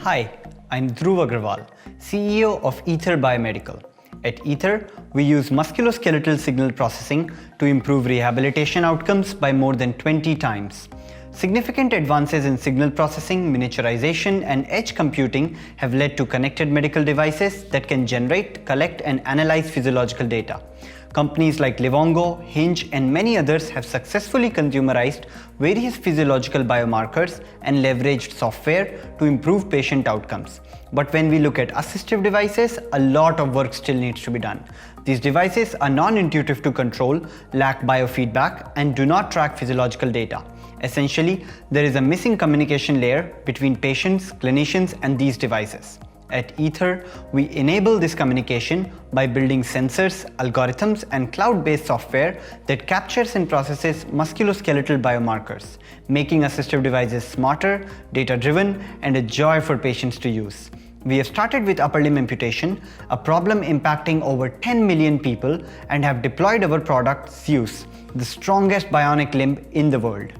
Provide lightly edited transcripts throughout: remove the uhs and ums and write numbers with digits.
Hi, I'm Dhruv Agrawal, CEO of Aether Biomedical. At Aether, we use musculoskeletal signal processing to improve rehabilitation outcomes by more than 20 times. Significant advances in signal processing, miniaturization, and edge computing have led to connected medical devices that can generate, collect, and analyze physiological data. Companies like Livongo, Hinge, and many others have successfully consumerized various physiological biomarkers and leveraged software to improve patient outcomes. But when we look at assistive devices, a lot of work still needs to be done. These devices are non-intuitive to control, lack biofeedback, and do not track physiological data. Essentially, there is a missing communication layer between patients, clinicians, and these devices. At Aether, we enable this communication by building sensors, algorithms, and cloud-based software that captures and processes musculoskeletal biomarkers, making assistive devices smarter, data-driven, and a joy for patients to use. We have started with upper limb amputation, a problem impacting over 10 million people, and have deployed our product Zeus, the strongest bionic limb in the world.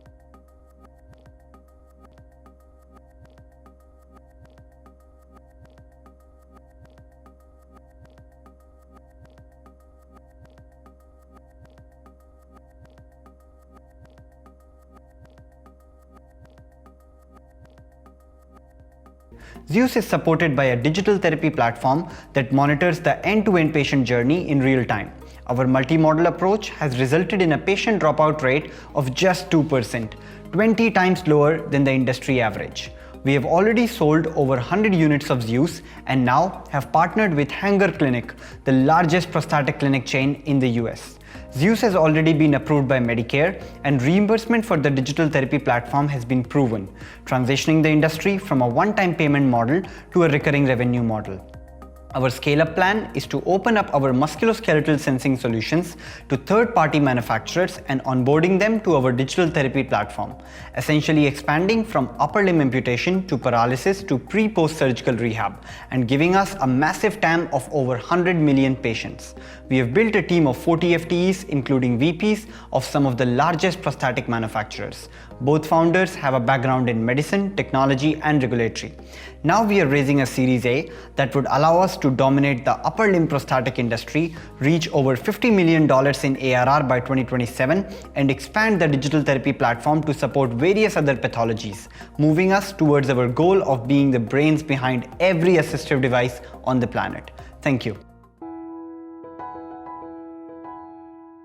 Zeus is supported by a digital therapy platform that monitors the end-to-end patient journey in real time. Our multi-model approach has resulted in a patient dropout rate of just 2%, 20 times lower than the industry average. We have already sold over 100 units of Zeus and now have partnered with Hanger Clinic, the largest prosthetic clinic chain in the US. Zeus has already been approved by Medicare, and reimbursement for the digital therapy platform has been proven, transitioning the industry from a one-time payment model to a recurring revenue model. Our scale-up plan is to open up our musculoskeletal sensing solutions to third-party manufacturers and onboarding them to our digital therapy platform, essentially expanding from upper limb amputation to paralysis to pre-post-surgical rehab, and giving us a massive TAM of over 100 million patients. We have built a team of 40 FTEs, including VPs of some of the largest prosthetic manufacturers. Both founders have a background in medicine, technology, and regulatory. Now we are raising a Series A that would allow us to dominate the upper limb prosthetic industry, reach over $50 million in ARR by 2027, and expand the digital therapy platform to support various other pathologies, moving us towards our goal of being the brains behind every assistive device on the planet. Thank you.